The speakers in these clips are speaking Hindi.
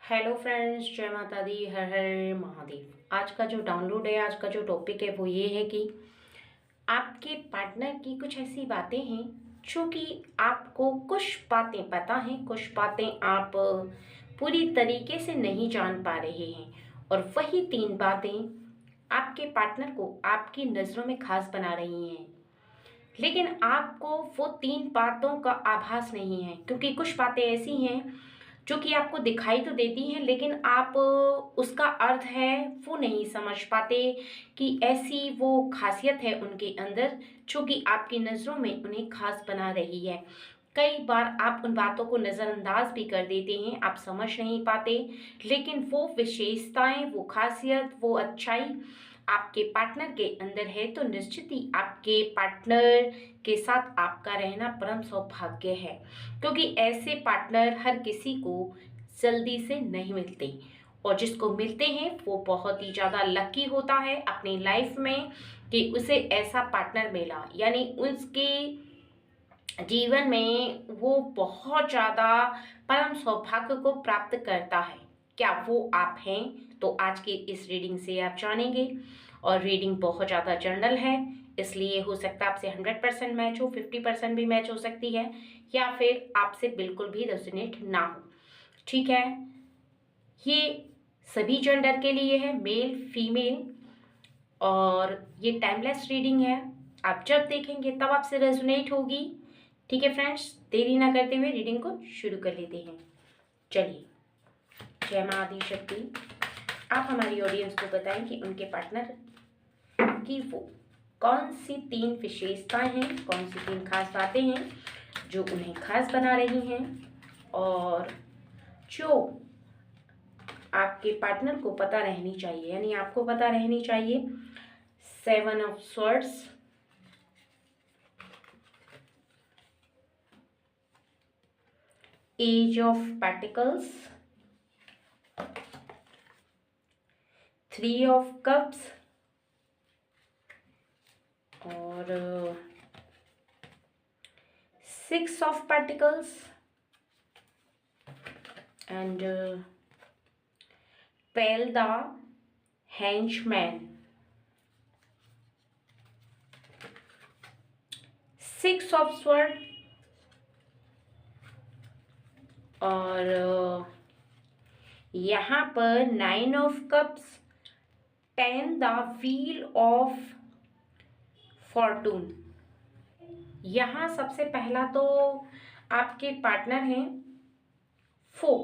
हेलो फ्रेंड्स, जय माता दी, हर हर महादेव। आज का जो डाउनलोड है, आज का जो टॉपिक है वो ये है कि आपके पार्टनर की कुछ ऐसी बातें हैं जो कि आपको कुछ बातें पता हैं, कुछ बातें आप पूरी तरीके से नहीं जान पा रहे हैं, और वही 3 बातें आपके पार्टनर को आपकी नज़रों में खास बना रही हैं। लेकिन आपको वो 3 बातों का आभास नहीं है, क्योंकि कुछ बातें ऐसी हैं जो कि आपको दिखाई तो देती हैं, लेकिन आप उसका अर्थ है वो नहीं समझ पाते कि ऐसी वो खासियत है उनके अंदर जो कि आपकी नज़रों में उन्हें खास बना रही है। कई बार आप उन बातों को नज़रअंदाज भी कर देते हैं, आप समझ नहीं पाते, लेकिन वो विशेषताएं, वो खासियत, वो अच्छाई आपके पार्टनर के अंदर है, तो निश्चित ही आपके पार्टनर के साथ आपका रहना परम सौभाग्य है, क्योंकि ऐसे पार्टनर हर किसी को जल्दी से नहीं मिलते, और जिसको मिलते हैं वो बहुत ही ज़्यादा लकी होता है अपनी लाइफ में कि उसे ऐसा पार्टनर मिला, यानी उसके जीवन में वो बहुत ज़्यादा परम सौभाग्य को प्राप्त करता है। क्या वो आप हैं? तो आज की इस रीडिंग से आप जानेंगे, और रीडिंग बहुत ज़्यादा जनरल है, इसलिए हो सकता है आपसे 100% मैच हो, 50% भी मैच हो सकती है, या फिर आपसे बिल्कुल भी रेजोनेट ना हो। ठीक है, ये सभी जेंडर के लिए है, मेल फीमेल, और ये टाइमलेस रीडिंग है। आप जब देखेंगे तब आपसे रेजोनेट होगी। ठीक है फ्रेंड्स, देरी ना करते हुए रीडिंग को शुरू कर लेते हैं। चलिए, जय मां आदि शक्ति। आप हमारी ऑडियंस को बताएं कि उनके पार्टनर की वो कौन सी 3 विशेषताएं हैं, कौन सी 3 खास बातें हैं जो उन्हें खास बना रही हैं, और जो आपके पार्टनर को पता रहनी चाहिए, यानी आपको पता रहनी चाहिए। 7 of swords, ace of pentacles, 3 of cups, और 6 of pentacles, and 12 the henchman। 6 of sword, और यहाँ पर 9 of cups, 10 the wheel of fortune. यहाँ सबसे पहला तो आपके पार्टनर हैं, वो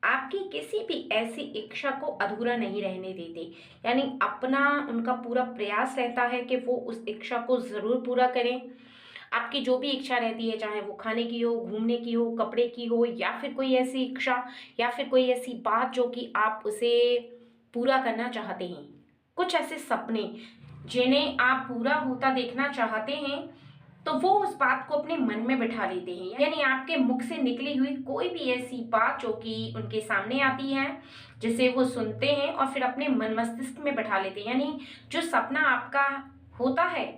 आपकी किसी भी ऐसी इच्छा को अधूरा नहीं रहने देते, यानी अपना उनका पूरा प्रयास रहता है कि वो उस इच्छा को ज़रूर पूरा करें। आपकी जो भी इच्छा रहती है, चाहे वो खाने की हो, घूमने की हो, कपड़े की हो, या फिर कोई ऐसी इच्छा, या फिर कोई ऐसी बात जो कि आप उसे पूरा करना चाहते हैं, कुछ ऐसे सपने जिन्हें आप पूरा होता देखना चाहते हैं, तो वो उस बात को अपने मन में बिठा लेते हैं। यानी आपके मुख से निकली हुई कोई भी ऐसी बात जो कि उनके सामने आती है, जिसे वो सुनते हैं और फिर अपने मन मस्तिष्क में बिठा लेते हैं, यानी जो सपना आपका होता है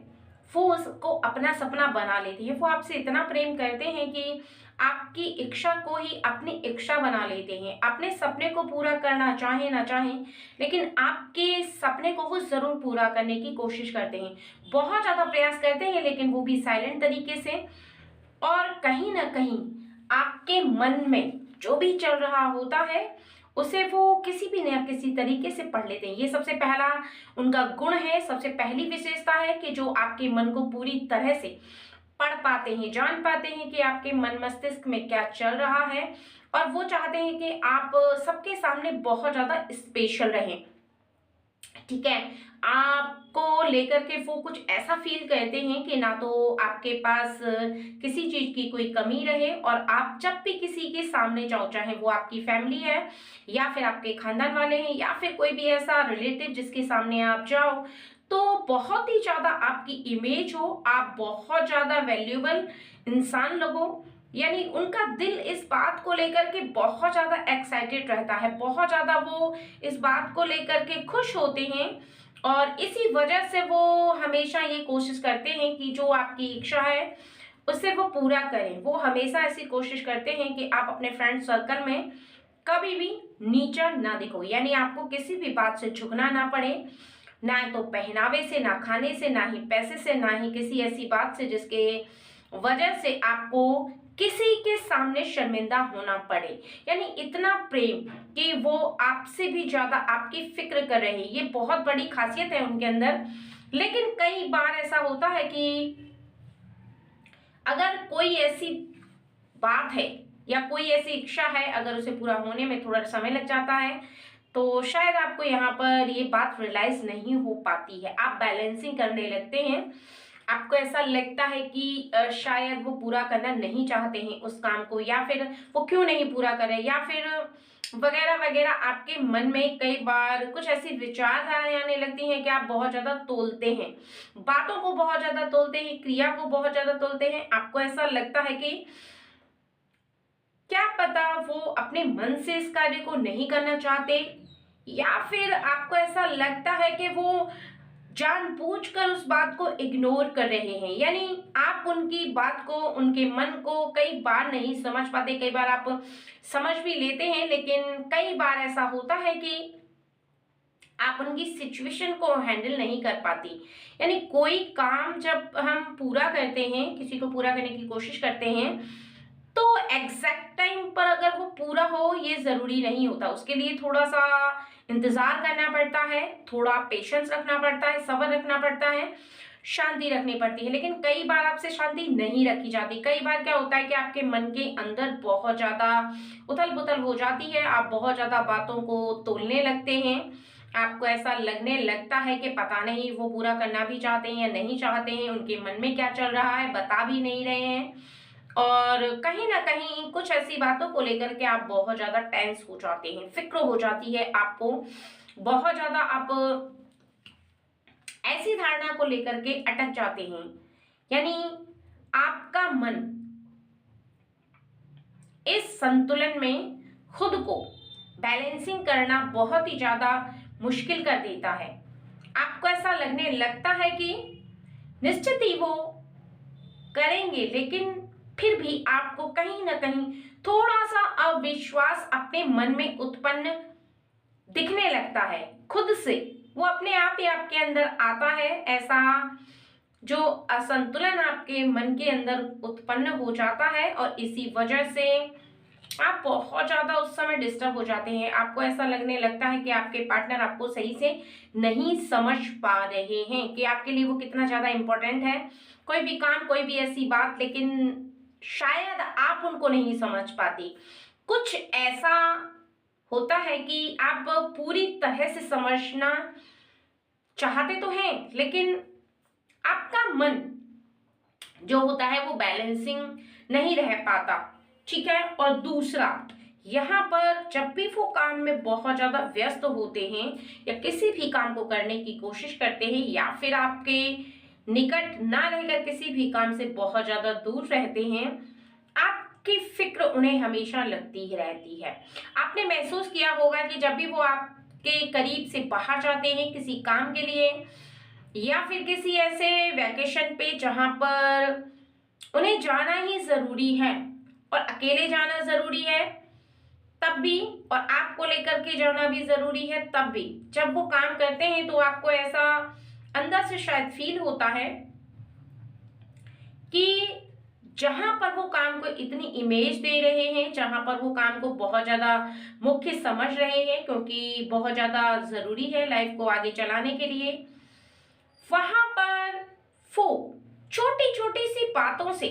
वो उसको अपना सपना बना लेते हैं। वो आपसे इतना प्रेम करते हैं कि आपकी इच्छा को ही अपनी इच्छा बना लेते हैं। अपने सपने को पूरा करना चाहे ना चाहे, लेकिन आपके सपने को वो जरूर पूरा करने की कोशिश करते हैं, बहुत ज्यादा प्रयास करते हैं, लेकिन वो भी साइलेंट तरीके से। और कहीं ना कहीं आपके मन में जो भी चल रहा होता है उसे वो किसी भी न किसी तरीके से पढ़ लेते हैं। ये सबसे पहला उनका गुण है, सबसे पहली विशेषता है कि जो आपके मन को पूरी तरह से पढ़ पाते हैं, जान पाते हैं कि आपके मन मस्तिष्क में क्या चल रहा है, और वो चाहते हैं कि आप सबके सामने बहुत ज्यादा स्पेशल रहें। ठीक है, आपको लेकर के वो कुछ ऐसा फील करते हैं कि ना तो आपके पास किसी चीज की कोई कमी रहे, और आप जब भी किसी के सामने जाओ, चाहे वो आपकी फैमिली है, या फिर आपके खानदान वाले हैं, या फिर कोई भी ऐसा रिलेटिव जिसके सामने आप जाओ, तो बहुत ही ज्यादा आपकी इमेज हो, आप बहुत ज्यादा वैल्यूएबल इंसान लगो। यानी उनका दिल इस बात को लेकर के बहुत ज्यादा एक्साइटेड रहता है, बहुत ज्यादा वो इस बात को लेकर के खुश होते हैं, और इसी वजह से वो हमेशा ये कोशिश करते हैं कि जो आपकी इच्छा है उससे वो पूरा करें। वो हमेशा ऐसी कोशिश करते हैं कि आप अपने फ्रेंड सर्कल में कभी भी नीचा ना दिखो, यानी आपको किसी भी बात से झुकना ना पड़े, ना तो पहनावे से, ना खाने से, ना ही पैसे से, ना ही किसी ऐसी बात से जिसके वजह से आपको किसी के सामने शर्मिंदा होना पड़े। यानी इतना प्रेम कि वो आपसे भी ज्यादा आपकी फिक्र कर रहे हैं, ये बहुत बड़ी खासियत है उनके अंदर। लेकिन कई बार ऐसा होता है कि अगर कोई ऐसी बात है या कोई ऐसी इच्छा है, अगर उसे पूरा होने में थोड़ा समय लग जाता है, तो शायद आपको यहाँ पर ये बात रियलाइज नहीं हो पाती है। आप बैलेंसिंग करने लगते हैं, आपको ऐसा लगता है कि शायद वो पूरा करना नहीं चाहते हैं उस काम को, या फिर वो क्यों नहीं पूरा करे, या फिर वगैरह वगैरह। आपके मन में कई बार कुछ ऐसी विचारधाराएं आने लगती हैं कि आप बहुत ज्यादा तोलते हैं, बातों को बहुत ज्यादा तोलते हैं, क्रिया को बहुत ज्यादा तोलते हैं। आपको ऐसा लगता है कि क्या पता वो अपने मन से इस कार्य को नहीं करना चाहते, या फिर आपको ऐसा लगता है कि वो जानबूझकर उस बात को इग्नोर कर रहे हैं। यानी आप उनकी बात को, उनके मन को कई बार नहीं समझ पाते। कई बार आप समझ भी लेते हैं, लेकिन कई बार ऐसा होता है कि आप उनकी सिचुएशन को हैंडल नहीं कर पाती। यानी कोई काम जब हम पूरा करते हैं, किसी को पूरा करने की कोशिश करते हैं, तो एग्जैक्ट टाइम पर अगर वो पूरा हो ये जरूरी नहीं होता। उसके लिए थोड़ा सा इंतजार करना पड़ता है, थोड़ा पेशेंस रखना पड़ता है, सब्र रखना पड़ता है, शांति रखनी पड़ती है। लेकिन कई बार आपसे शांति नहीं रखी जाती। कई बार क्या होता है कि आपके मन के अंदर बहुत ज्यादा उथल पुथल हो जाती है, आप बहुत ज्यादा बातों को तोलने लगते हैं। आपको ऐसा लगने लगता है कि पता नहीं वो पूरा करना भी चाहते हैं या नहीं चाहते हैं, उनके मन में क्या चल रहा है बता भी नहीं रहे हैं। और कहीं ना कहीं कुछ ऐसी बातों को लेकर के आप बहुत ज्यादा टेंस हो जाते हैं, फिक्र हो जाती है आपको बहुत ज्यादा। आप ऐसी धारणा को लेकर के अटक जाते हैं, यानी आपका मन इस संतुलन में खुद को बैलेंसिंग करना बहुत ही ज्यादा मुश्किल कर देता है। आपको ऐसा लगने लगता है कि निश्चित ही वो करेंगे, लेकिन फिर भी आपको कहीं ना कहीं थोड़ा सा अविश्वास अपने मन में उत्पन्न दिखने लगता है। खुद से वो अपने आप ही आपके अंदर आता है। ऐसा जो असंतुलन आपके मन के अंदर उत्पन्न हो जाता है, और इसी वजह से आप बहुत ज्यादा उस समय डिस्टर्ब हो जाते हैं। आपको ऐसा लगने लगता है कि आपके पार्टनर आपको सही से नहीं समझ पा रहे हैं कि आपके लिए वो कितना ज्यादा इंपॉर्टेंट है, कोई भी काम, कोई भी ऐसी बात, लेकिन शायद आप उनको नहीं समझ पाती। कुछ ऐसा होता है कि आप पूरी तरह से समझना चाहते तो हैं, लेकिन आपका मन जो होता है वो बैलेंसिंग नहीं रह पाता। ठीक है। और दूसरा, यहाँ पर जब भी वो काम में बहुत ज्यादा व्यस्त होते हैं या किसी भी काम को करने की कोशिश करते हैं, या फिर आपके निकट ना रहकर किसी भी काम से बहुत ज्यादा दूर रहते हैं, आपकी फिक्र उन्हें हमेशा लगती ही रहती है। आपने महसूस किया होगा कि जब भी वो आपके करीब से बाहर जाते हैं किसी काम के लिए, या फिर किसी ऐसे वैकेशन पे जहां पर उन्हें जाना ही जरूरी है और अकेले जाना जरूरी है तब भी, और आपको लेकर के जाना भी जरूरी है तब भी, जब वो काम करते हैं तो आपको ऐसा अंदर से शायद फील होता है कि जहां पर वो काम को इतनी इमेज दे रहे हैं, जहां पर वो काम को बहुत ज्यादा मुख्य समझ रहे हैं क्योंकि बहुत ज्यादा जरूरी है लाइफ को आगे चलाने के लिए, वहां पर वो छोटी छोटी सी बातों से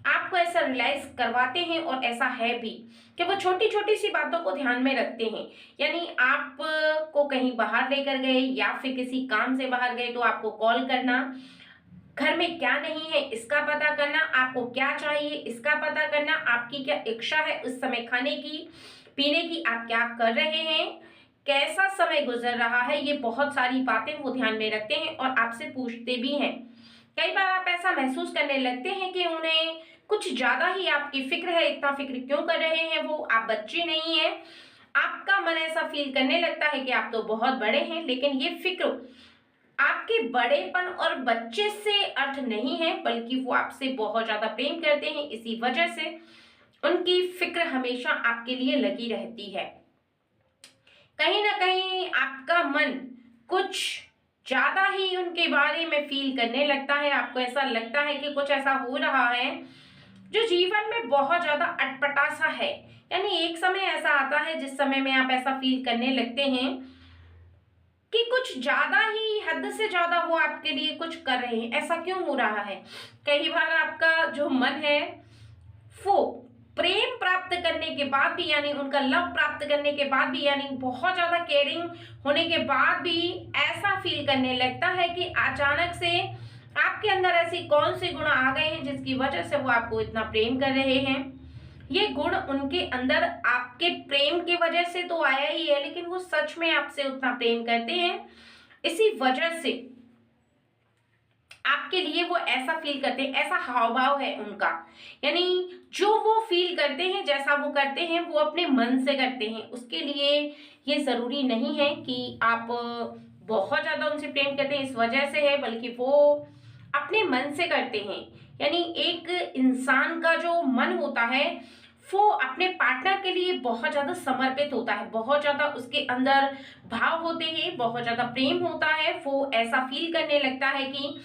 आपको ऐसा रियलाइज करवाते हैं, और ऐसा है भी कि वो छोटी छोटी सी बातों को ध्यान में रखते हैं। यानी आप को कहीं बाहर लेकर गए या फिर किसी काम से बाहर गए तो आपको कॉल करना, घर में क्या नहीं है इसका पता करना, आपको क्या चाहिए इसका पता करना, आपकी क्या इच्छा है उस समय खाने की पीने की, आप क्या कर रहे हैं, कैसा समय गुजर रहा है, ये बहुत सारी बातें वो ध्यान में रखते हैं और आपसे पूछते भी हैं। कई बार आप ऐसा महसूस करने लगते हैं कि उन्हें कुछ ज्यादा ही आपकी फिक्र है। इतना फिक्र क्यों कर रहे हैं वो, आप बच्चे नहीं है। आपका मन ऐसा फील करने लगता है कि आप तो बहुत बड़े हैं, लेकिन ये फिक्र आपके बड़ेपन और बच्चे से अर्थ नहीं है, बल्कि वो आपसे बहुत ज्यादा प्रेम करते हैं। इसी वजह से उनकी फिक्र हमेशा आपके लिए लगी रहती है। कहीं ना कहीं आपका मन कुछ ज्यादा ही उनके बारे में फील करने लगता है। आपको ऐसा लगता है कि कुछ ऐसा हो रहा है जो जीवन में बहुत ज्यादा अटपटा सा है। यानी एक समय ऐसा आता है जिस समय में आप ऐसा फील करने लगते हैं कि कुछ ज्यादा ही, हद से ज्यादा वो आपके लिए कुछ कर रहे हैं। ऐसा क्यों हो रहा है? कई बार आपका जो मन है वो प्रेम प्राप्त करने के बाद भी, यानी उनका लव प्राप्त करने के बाद भी, यानी बहुत ज्यादा केयरिंग होने के बाद भी ऐसा फील करने लगता है कि अचानक से आपके अंदर ऐसी कौन से गुण आ गए हैं जिसकी वजह से वो आपको इतना प्रेम कर रहे हैं। ये गुण उनके अंदर आपके प्रेम की वजह से तो आया ही है, लेकिन वो सच में आपसे उतना प्रेम करते हैं। इसी वजह से आपके लिए वो ऐसा फील करते हैं, ऐसा हाव भाव है उनका। यानी जो वो फील करते हैं, जैसा वो करते हैं, वो अपने मन से करते हैं। उसके लिए ये जरूरी नहीं है कि आप बहुत ज्यादा उनसे प्रेम करते हैं इस वजह से है, बल्कि वो अपने मन से करते हैं। यानी एक इंसान का जो मन होता है वो अपने पार्टनर के लिए बहुत ज्यादा समर्पित होता है, बहुत ज्यादा उसके अंदर भाव होते हैं, बहुत ज्यादा प्रेम होता है। वो ऐसा फील करने लगता है कि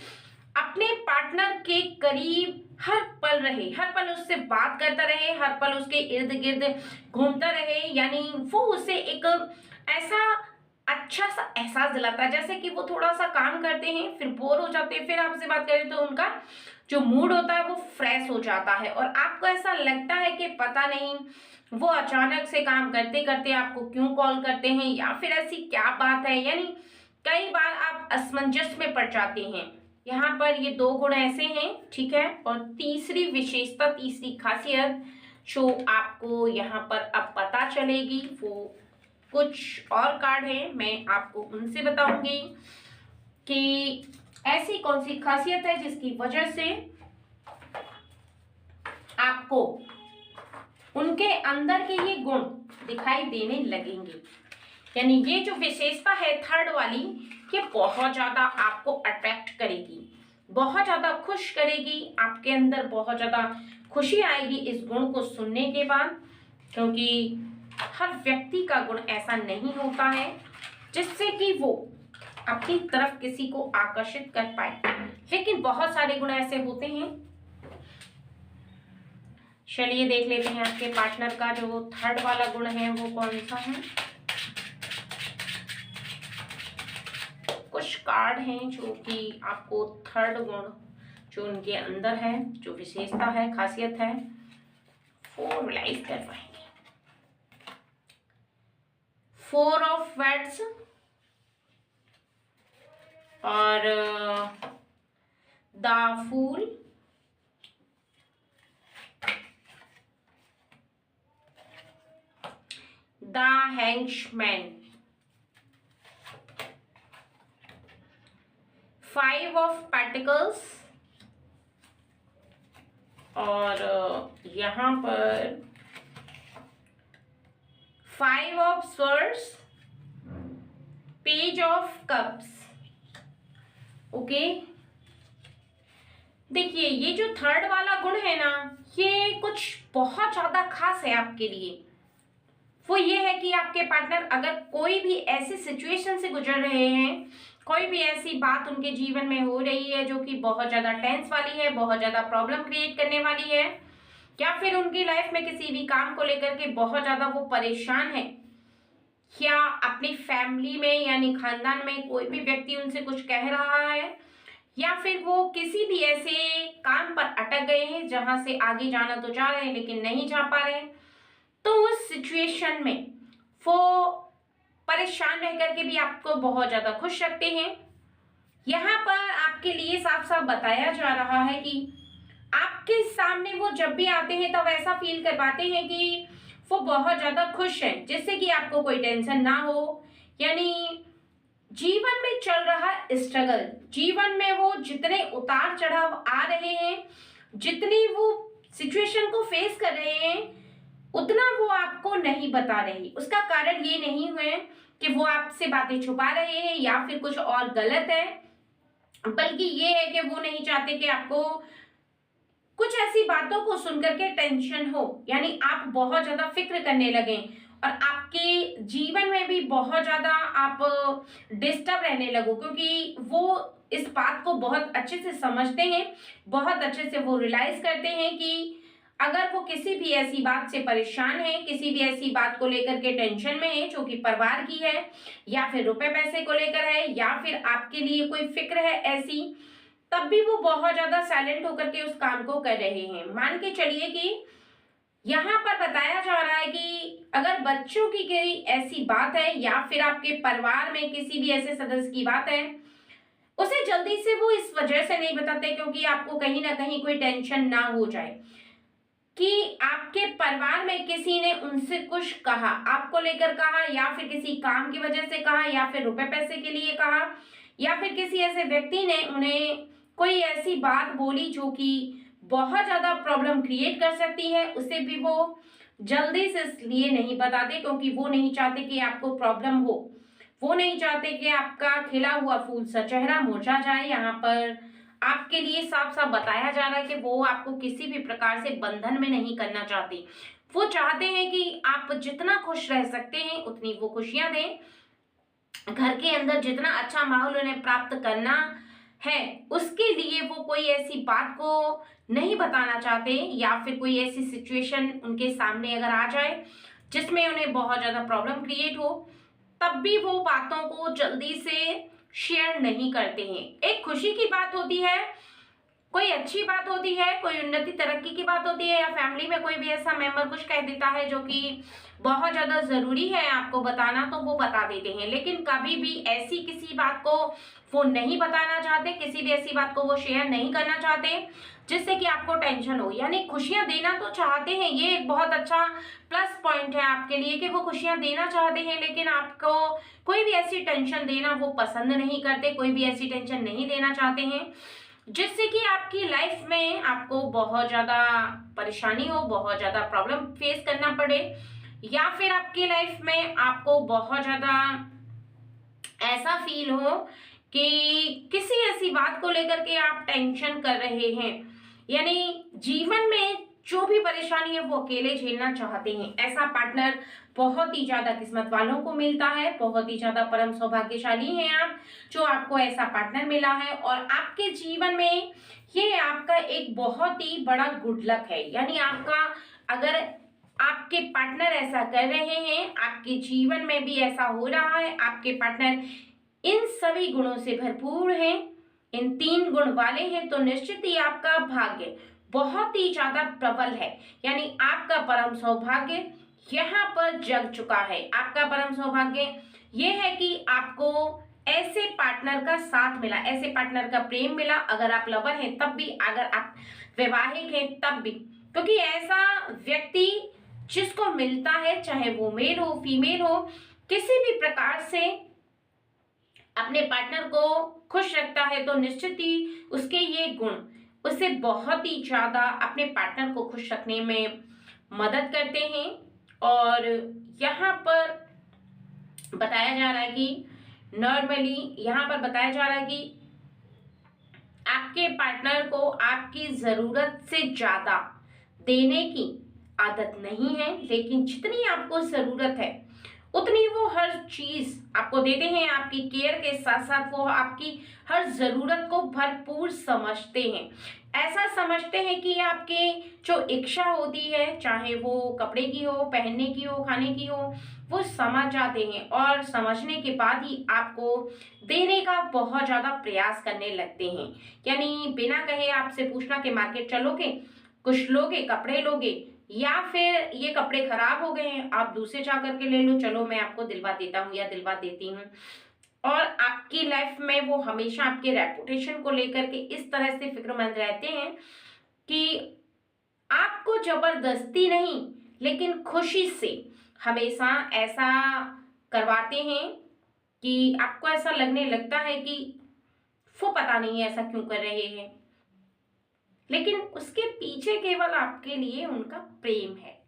अपने पार्टनर के करीब हर पल रहे, हर पल उससे बात करता रहे, हर पल उसके इर्द गिर्द घूमता रहे। यानी वो उसे एक ऐसा अच्छा सा एहसास दिलाता है, जैसे कि वो थोड़ा सा काम करते हैं, फिर बोर हो जाते हैं, फिर आपसे बात करें तो उनका जो मूड होता है वो फ्रेश हो जाता है। और आपको ऐसा लगता है कि पता नहीं वो अचानक से काम करते करते आपको क्यों कॉल करते हैं, या फिर ऐसी क्या बात है। यानी कई बार आप असमंजस में पड़ जाते हैं। यहाँ पर ये दो गुण ऐसे हैं, ठीक है। और तीसरी विशेषता, तीसरी खासियत जो आपको यहाँ पर अब पता चलेगी, वो कुछ और कार्ड है, मैं आपको उनसे बताऊंगी कि ऐसी कौन सी खासियत है जिसकी वजह से आपको उनके अंदर के ये गुण दिखाई देने लगेंगे। यानी ये जो विशेषता है थर्ड वाली, ये बहुत ज्यादा आपको अट्रैक्ट करेगी, बहुत ज्यादा खुश करेगी। आपके अंदर बहुत ज्यादा खुशी आएगी इस गुण को सुनने के बाद, क्योंकि हर व्यक्ति का गुण ऐसा नहीं होता है जिससे कि वो अपनी तरफ किसी को आकर्षित कर पाए, लेकिन बहुत सारे गुण ऐसे होते हैं। चलिए देख लेते हैं आपके पार्टनर का जो थर्ड वाला गुण है वो कौन सा है। कुछ कार्ड हैं जो कि आपको थर्ड गुण जो उनके अंदर है, जो विशेषता है, खासियत है, फॉर्मलाइज कर पाएंगे। 4 ऑफ वैट्स और the fool, the hangman, 5 of pentacles और यहाँ पर 5 of swords, page of cups. Okay, देखिए ये जो थर्ड वाला गुण है ना, ये कुछ बहुत ज्यादा खास है आपके लिए। वो ये है कि आपके पार्टनर अगर कोई भी ऐसी सिचुएशन से गुजर रहे हैं, कोई भी ऐसी बात उनके जीवन में हो रही है जो कि बहुत ज्यादा टेंस वाली है, बहुत ज्यादा प्रॉब्लम क्रिएट करने वाली है, या फिर उनकी लाइफ में किसी भी काम को लेकर के बहुत ज्यादा वो परेशान है, या अपनी फैमिली में यानी खानदान में कोई भी व्यक्ति उनसे कुछ कह रहा है, या फिर वो किसी भी ऐसे काम पर अटक गए हैं जहां से आगे जाना तो चाह रहे हैं लेकिन नहीं जा पा रहे हैं, तो उस सिचुएशन में वो परेशान रह करके भी आपको बहुत ज्यादा खुश रखते हैं। यहाँ पर आपके लिए साफ साफ बताया जा रहा है कि आपके सामने वो जब भी आते हैं तब ऐसा फील कर पाते हैं कि वो बहुत ज्यादा खुश हैं, जिससे कि आपको कोई टेंशन ना हो। यानी जीवन में चल रहा स्ट्रगल, जीवन में वो जितने उतार चढ़ाव आ रहे हैं, जितनी वो सिचुएशन को फेस कर रहे हैं, उतना वो आपको नहीं बता रही। उसका कारण ये नहीं है कि वो आपसे बातें छुपा रहे हैं या फिर कुछ और गलत है, बल्कि ये है कि वो नहीं चाहते कि आपको कुछ ऐसी बातों को सुनकर के टेंशन हो, यानी आप बहुत ज्यादा फिक्र करने लगे और आपके जीवन में भी बहुत ज्यादा आप डिस्टर्ब रहने लगो, क्योंकि वो इस बात को बहुत अच्छे से समझते हैं, बहुत अच्छे से वो रियलाइज करते हैं कि अगर वो किसी भी ऐसी बात से परेशान है, किसी भी ऐसी बात को लेकर के टेंशन में है जो कि परिवार की है, या फिर रुपए पैसे को लेकर है, या फिर आपके लिए कोई फिक्र है ऐसी, तब भी वो बहुत ज्यादा साइलेंट होकर के उस काम को कर रहे हैं। मान के चलिए कि यहाँ पर बताया जा रहा है कि अगर बच्चों की कोई ऐसी बात है या फिर आपके परिवार में किसी भी ऐसे सदस्य की बात है, उसे जल्दी से वो इस वजह से नहीं बताते क्योंकि आपको कहीं ना कहीं कोई टेंशन ना हो जाए कि आपके परिवार में किसी ने उनसे कुछ कहा, आपको लेकर कहा, या फिर किसी काम की वजह से कहा, या फिर रुपए पैसे के लिए कहा, या फिर किसी ऐसे व्यक्ति ने उन्हें कोई ऐसी बात बोली जो कि बहुत ज्यादा प्रॉब्लम क्रिएट कर सकती है। उसे भी वो जल्दी से इसलिए नहीं बताते क्योंकि वो नहीं चाहते कि आपको प्रॉब्लम हो, वो नहीं चाहते कि आपका खिला हुआ फूल सा चेहरा मुरझा जाए। यहाँ पर आपके लिए साफ साफ बताया जा रहा है कि वो आपको किसी भी प्रकार से बंधन में नहीं करना चाहती। वो चाहते हैं कि आप जितना खुश रह सकते हैं उतनी वो खुशियां दें, घर के अंदर जितना अच्छा माहौल उन्हें प्राप्त करना है उसके लिए वो कोई ऐसी बात को नहीं बताना चाहते, या फिर कोई ऐसी सिचुएशन उनके सामने अगर आ जाए जिसमें उन्हें बहुत ज्यादा प्रॉब्लम क्रिएट हो, तब भी वो बातों को जल्दी से शेयर नहीं करते हैं। एक खुशी की बात होती है, कोई अच्छी बात होती है, कोई उन्नति तरक्की की बात होती है, या फैमिली में कोई भी ऐसा मेंबर कुछ कह देता है जो कि बहुत ज्यादा जरूरी है आपको बताना, तो वो बता देते हैं। लेकिन कभी भी ऐसी किसी बात को वो नहीं बताना चाहते, किसी भी ऐसी बात को वो शेयर नहीं करना चाहते जिससे कि आपको टेंशन हो। यानी खुशियां देना तो चाहते हैं, ये एक बहुत अच्छा प्लस पॉइंट है आपके लिए कि वो खुशियां देना चाहते हैं, लेकिन आपको कोई भी ऐसी टेंशन देना वो पसंद नहीं करते, कोई भी ऐसी टेंशन नहीं देना चाहते हैं जिससे कि आपकी लाइफ में आपको बहुत ज्यादा परेशानी हो, बहुत ज्यादा प्रॉब्लम फेस करना पड़े, या फिर आपकी लाइफ में आपको बहुत ज्यादा ऐसा फील हो कि किसी ऐसी बात को लेकर के आप टेंशन कर रहे हैं। यानी जीवन में जो भी परेशानी है वो अकेले झेलना चाहते हैं। ऐसा पार्टनर बहुत ही ज्यादा किस्मत वालों को मिलता है, बहुत ही ज्यादा परम सौभाग्यशाली हैं आप जो आपको ऐसा पार्टनर मिला है। और आपके जीवन में ये आपका एक बहुत ही बड़ा गुड लक है। यानी आपका अगर आपके पार्टनर ऐसा कर रहे हैं, आपके जीवन में भी ऐसा हो रहा है, आपके पार्टनर इन सभी गुणों से भरपूर हैं, इन 3 गुण वाले हैं, तो निश्चित ही आपका भाग्य बहुत ही ज्यादा प्रबल है। यानी आपका परम सौभाग्य यहाँ पर जग चुका है। आपका परम सौभाग्य ये है कि आपको ऐसे पार्टनर का साथ मिला, ऐसे पार्टनर का प्रेम मिला। अगर आप लवर हैं तब भी, अगर आप वैवाहिक हैं तब भी, क्योंकि ऐसा व्यक्ति जिसको मिलता है, चाहे वो मेल हो फीमेल हो, किसी भी प्रकार से अपने पार्टनर को खुश रखता है, तो निश्चित ही उसके ये गुण उसे बहुत ही ज्यादा अपने पार्टनर को खुश रखने में मदद करते हैं। और यहाँ पर बताया जा रहा है कि नॉर्मली यहाँ पर बताया जा रहा है कि आपके पार्टनर को आपकी जरूरत से ज्यादा देने की आदत नहीं है, लेकिन जितनी आपको जरूरत है उतनी वो हर चीज आपको देते हैं। आपकी केयर के साथ साथ वो आपकी हर जरूरत को भरपूर समझते हैं। ऐसा समझते हैं कि आपके जो इच्छा होती है, चाहे वो कपड़े की हो, पहनने की हो, खाने की हो, वो समझ जाते हैं और समझने के बाद ही आपको देने का बहुत ज्यादा प्रयास करने लगते हैं। यानी बिना कहे आपसे पूछना कि मार्केट चलोगे, कुछ लोगे, कपड़े लोगे, या फिर ये कपड़े खराब हो गए हैं आप दूसरे जा करके ले लो, चलो मैं आपको दिलवा देता हूँ या दिलवा देती हूँ। और आपकी लाइफ में वो हमेशा आपके रेपुटेशन को लेकर के इस तरह से फिक्रमंद रहते हैं कि आपको जबरदस्ती नहीं लेकिन खुशी से हमेशा ऐसा करवाते हैं कि आपको ऐसा लगने लगता है कि वो पता नहीं ऐसा क्यों कर रहे हैं, लेकिन उसके पीछे केवल आपके लिए उनका प्रेम है।